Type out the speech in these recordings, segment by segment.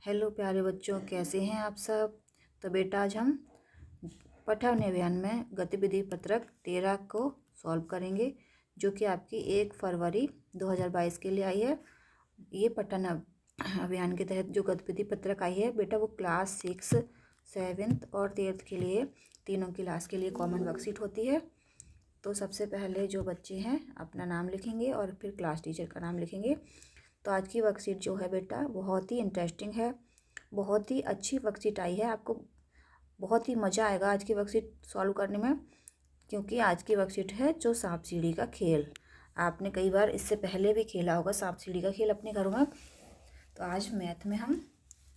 Hello प्यारे बच्चों, कैसे हैं आप सब। तो बेटा आज हम पठन अभियान में गतिविधि पत्रक 13 को सॉल्व करेंगे, जो कि आपकी 1 फरवरी 2022 के लिए आई है। ये पठन अभियान के तहत जो गतिविधि पत्रक आई है बेटा, वो क्लास 6, 7th और 10th के लिए, तीनों क्लास के लिए कॉमन वर्कशीट होती है। तो सबसे पहले जो बच्चे हैं अपना नाम लिखेंगे और फिर क्लास टीचर का नाम लिखेंगे। तो आज की वर्कशीट जो है बेटा बहुत ही इंटरेस्टिंग है, बहुत ही अच्छी वर्कशीट आई है। आपको बहुत ही मज़ा आएगा आज की वर्कशीट सॉल्व करने में, क्योंकि आज की वर्कशीट है जो सांप सीढ़ी का खेल। आपने कई बार इससे पहले भी खेला होगा सांप सीढ़ी का खेल अपने घरों में। तो आज मैथ में हम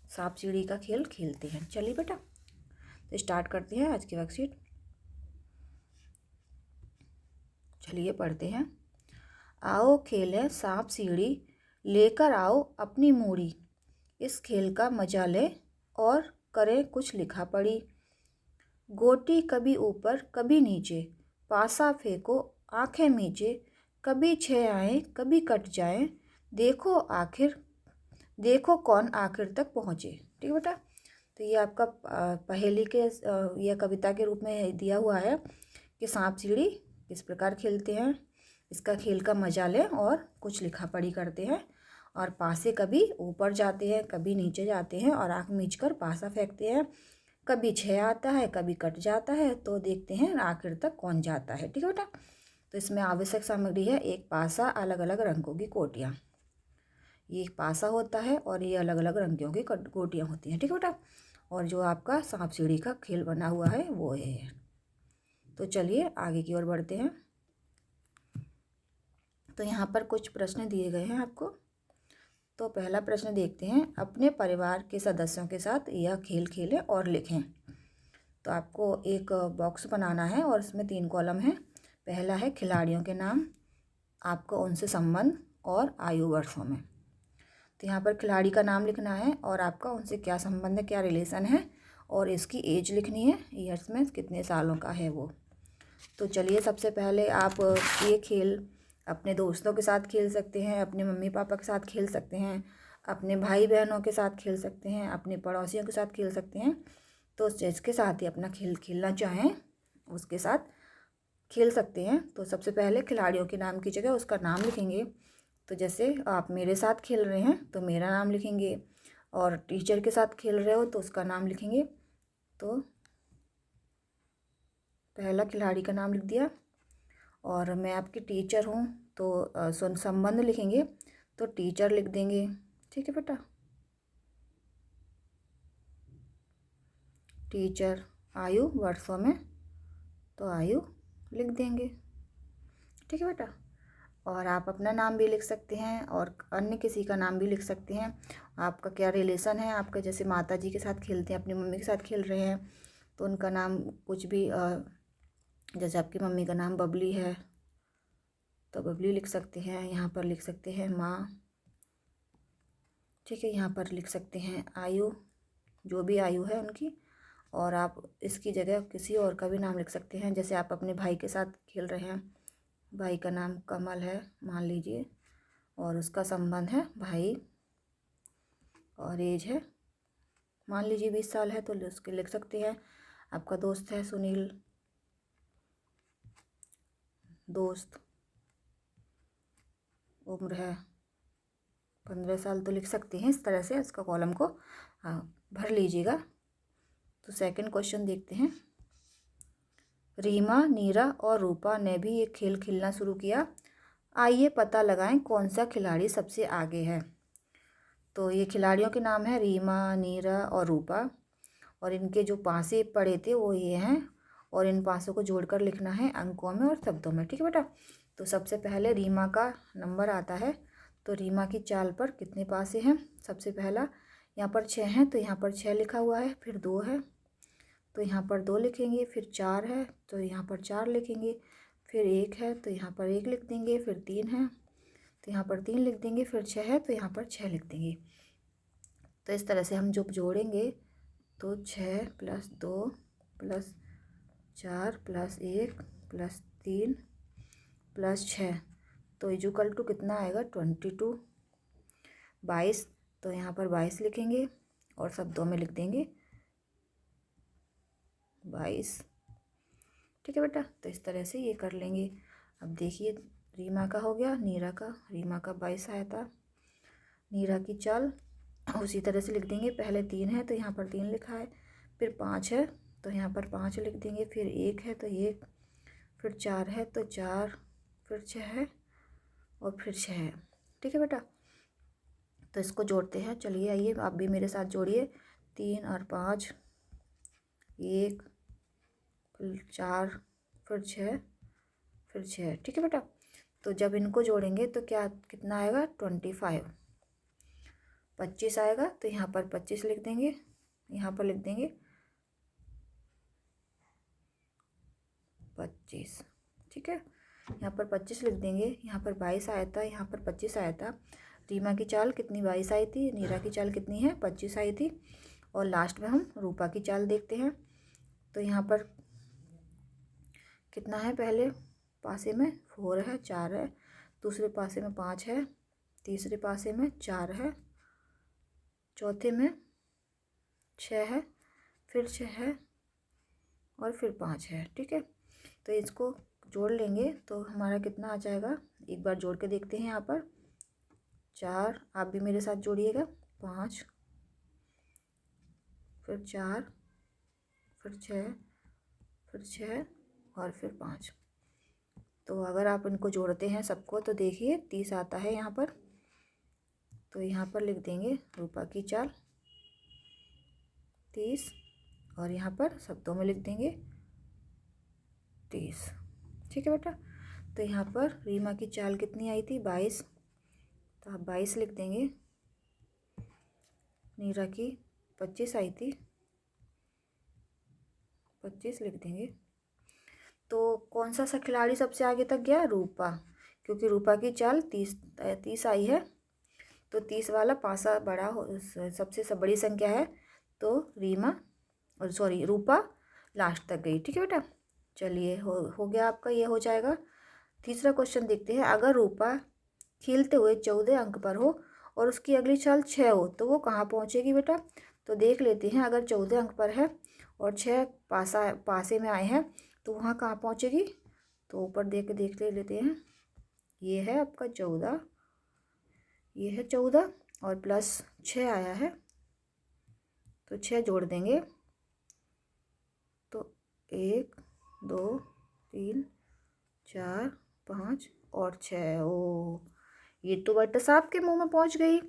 सांप सीढ़ी का खेल खेलते हैं। चलिए बेटा, तो स्टार्ट करते हैं आज की वर्कशीट। चलिए पढ़ते हैं। आओ खेलें सांप सीढ़ी, लेकर आओ अपनी मूड़ी। इस खेल का मजा ले और करें कुछ लिखा पढ़ी। गोटी कभी ऊपर कभी नीचे, पासा फेंको आंखें मीचे। कभी 6 आए कभी कट जाए, देखो कौन आखिर तक पहुँचे। ठीक है बेटा, तो ये आपका पहेली के या कविता के रूप में दिया हुआ है कि सांप सीढ़ी किस प्रकार खेलते हैं। इसका खेल का मजा लें और कुछ लिखा पढ़ी करते हैं, और पासे कभी ऊपर जाते हैं कभी नीचे जाते हैं और आँख मीच कर पासा फेंकते हैं। कभी 6 आता है कभी कट जाता है, तो देखते हैं आखिर तक कौन जाता है। ठीक है बेटा, तो इसमें आवश्यक सामग्री है एक पासा, अलग अलग रंगों की कोटियाँ। ये एक पासा होता है और ये अलग अलग रंगों की कोटियाँ होती हैं। ठीक है बेटा, और जो आपका सांप सीढ़ी का खेल बना हुआ है वो है। तो चलिए आगे की ओर बढ़ते हैं। तो यहाँ पर कुछ प्रश्न दिए गए हैं आपको। तो पहला प्रश्न देखते हैं। अपने परिवार के सदस्यों के साथ यह खेल खेलें और लिखें। तो आपको एक बॉक्स बनाना है और इसमें 3 कॉलम हैं। पहला है खिलाड़ियों के नाम, आपको उनसे संबंध और आयु वर्षों में। तो यहाँ पर खिलाड़ी का नाम लिखना है और आपका उनसे क्या संबंध है, क्या रिलेशन है, और इसकी एज लिखनी है, ईयर्स में कितने सालों का है वो। तो चलिए सबसे पहले आप ये खेल अपने दोस्तों के साथ खेल सकते हैं, अपने मम्मी पापा के साथ खेल सकते हैं, अपने भाई बहनों के साथ खेल सकते हैं, अपने पड़ोसियों के साथ खेल सकते हैं। तो जिसके साथ ही अपना खेल खेलना चाहें उसके साथ खेल सकते हैं। तो सबसे पहले खिलाड़ियों के नाम की जगह उसका नाम लिखेंगे। तो जैसे आप मेरे साथ खेल रहे हैं तो मेरा नाम लिखेंगे, और टीचर के साथ खेल रहे हो तो उसका नाम लिखेंगे। तो पहला खिलाड़ी का नाम लिख दिया, और मैं आपकी टीचर हूँ तो संबंध लिखेंगे, तो टीचर लिख देंगे। ठीक है बेटा, टीचर। आयु वर्षों में, तो आयु लिख देंगे। ठीक है बेटा, और आप अपना नाम भी लिख सकते हैं और अन्य किसी का नाम भी लिख सकते हैं। आपका क्या रिलेशन है, आपका जैसे माता जी के साथ खेलते हैं, अपनी मम्मी के साथ खेल रहे हैं, तो उनका नाम कुछ भी, जैसे आपकी मम्मी का नाम बबली है तो बबली लिख सकते हैं। यहाँ पर लिख सकते हैं माँ। ठीक है, यहाँ पर लिख सकते हैं आयु, जो भी आयु है उनकी। और आप इसकी जगह किसी और का भी नाम लिख सकते हैं। जैसे आप अपने भाई के साथ खेल रहे हैं, भाई का नाम कमल है मान लीजिए, और उसका संबंध है भाई, और एज है मान लीजिए 20 साल है, तो उसके लिख सकते हैं। आपका दोस्त है सुनील, दोस्त, उम्र है 15 साल, तो लिख सकते हैं। इस तरह से इसका कॉलम को भर लीजिएगा। तो सेकंड क्वेश्चन देखते हैं। रीमा, नीरा और रूपा ने भी ये खेल खेलना शुरू किया। आइए पता लगाएं कौन सा खिलाड़ी सबसे आगे है। तो ये खिलाड़ियों के नाम है रीमा, नीरा और रूपा, और इनके जो पासे पड़े थे वो ये हैं, और इन पासों को जोड़कर लिखना है अंकों में और शब्दों में। ठीक है बेटा, तो सबसे पहले रीमा का नंबर आता है। तो रीमा की चाल पर कितने पासे हैं, सबसे पहला यहाँ पर 6 हैं, तो यहाँ पर 6 लिखा हुआ है। फिर 2 है तो यहाँ पर 2 लिखेंगे। फिर 4 है तो यहाँ पर 4 लिखेंगे। फिर 1 है तो यहाँ पर 1 लिख देंगे। फिर 3 है तो यहाँ पर 3 लिख देंगे। फिर 6 है तो यहाँ पर 6 लिख देंगे। तो इस तरह से हम जब जोड़ेंगे तो 6 + 2 + 4 + 1 + 3 + 6, तो इक्वल टू कितना आएगा 22। 22, तो यहाँ पर 22 लिखेंगे। और शब्दों में लिख देंगे 22। ठीक है बेटा, तो इस तरह से ये कर लेंगे। अब देखिए रीमा का हो गया, नीरा का। रीमा का 22 आया था। नीरा की चाल उसी तरह से लिख देंगे। पहले 3 है तो यहाँ पर 3 लिखा है, फिर 5 है तो यहाँ पर 5 लिख देंगे, फिर 1 है तो 1, फिर 4 है तो 4, फिर 6 है और फिर 6 है। ठीक है बेटा, तो इसको जोड़ते हैं। चलिए आइए आप भी मेरे साथ जोड़िए। 3 और 5, 1, फिर 4, फिर 6, फिर 6। ठीक है बेटा, तो जब इनको जोड़ेंगे तो क्या कितना आएगा? 25। 25 आएगा तो यहाँ पर 25 लिख देंगे, यहाँ पर लिख देंगे 25। ठीक है, यहाँ पर 25 लिख देंगे। यहाँ पर 22 आया था, यहाँ पर 25 आया था। रीमा की चाल कितनी? 22 आई थी। नीरा की चाल कितनी है? 25 आई थी। और लास्ट में हम रूपा की चाल देखते हैं। तो यहाँ पर कितना है? पहले पासे में 4 है, 4 है, दूसरे पासे में 5 है, तीसरे पासे में 4 है, चौथे में 6 है, फिर 6 है और फिर 5 है। ठीक है, तो इसको जोड़ लेंगे तो हमारा कितना आ जाएगा? एक बार जोड़ के देखते हैं। यहाँ पर 4, आप भी मेरे साथ जोड़िएगा। 5, फिर 4, फिर 6, फिर 6 और फिर 5। तो अगर आप इनको जोड़ते हैं सबको तो देखिए 30 आता है यहाँ पर। तो यहाँ पर लिख देंगे रूपा की चाल 30 और यहाँ पर शब्दों में लिख देंगे 30। ठीक है बेटा, तो यहाँ पर रीमा की चाल कितनी आई थी? 22, तो आप 22 लिख देंगे। नीरा की 25 आई थी, 25 लिख देंगे। तो कौन सा खिलाड़ी सबसे आगे तक गया? रूपा, क्योंकि रूपा की चाल 30 आई है। तो 30 वाला पासा बड़ा सबसे बड़ी संख्या है, तो रीमा और सॉरी रूपा लास्ट तक गई। ठीक है बेटा, चलिए हो गया आपका, ये हो जाएगा। तीसरा क्वेश्चन देखते हैं। अगर रूपा खेलते हुए 14 अंक पर हो और उसकी अगली चाल 6 हो तो वो कहाँ पहुँचेगी बेटा? तो देख लेते हैं। अगर 14 अंक पर है और 6 पासे में आए हैं तो वहाँ कहाँ पहुँचेगी? तो ऊपर देख लेते हैं। ये है आपका 14, ये है 14 और प्लस 6 आया है तो 6 जोड़ देंगे तो 1, 2, 3, 4, 5 और 6। ओ, ये तो बेटा सांप के मुंह में पहुंच गई।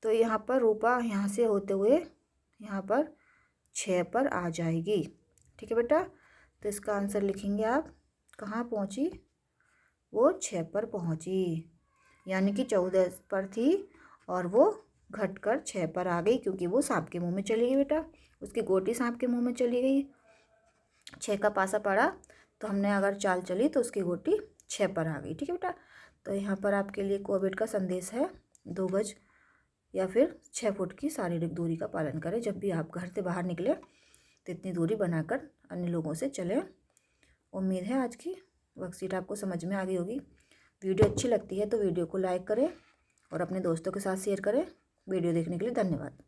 तो यहाँ पर रूपा यहाँ से होते हुए यहाँ पर 6 पर आ जाएगी। ठीक है बेटा, तो इसका आंसर लिखेंगे आप। कहाँ पहुँची? वो 6 पर पहुँची, यानी कि 14 पर थी और वो घटकर 6 पर आ गई, क्योंकि वो सांप के मुंह में चली गई बेटा। उसकी गोटी सांप के मुंह में चली गई। 6 का पासा पड़ा तो हमने अगर चाल चली तो उसकी गोटी 6 पर आ गई। ठीक है बेटा, तो यहाँ पर आपके लिए कोविड का संदेश है। 2 गज या फिर 6 फुट की शारीरिक दूरी का पालन करें। जब भी आप घर से बाहर निकले तो इतनी दूरी बनाकर अन्य लोगों से चलें। उम्मीद है आज की वर्कशीट आपको समझ में आ गई होगी। वीडियो अच्छी लगती है तो वीडियो को लाइक करें और अपने दोस्तों के साथ शेयर करें। वीडियो देखने के लिए धन्यवाद।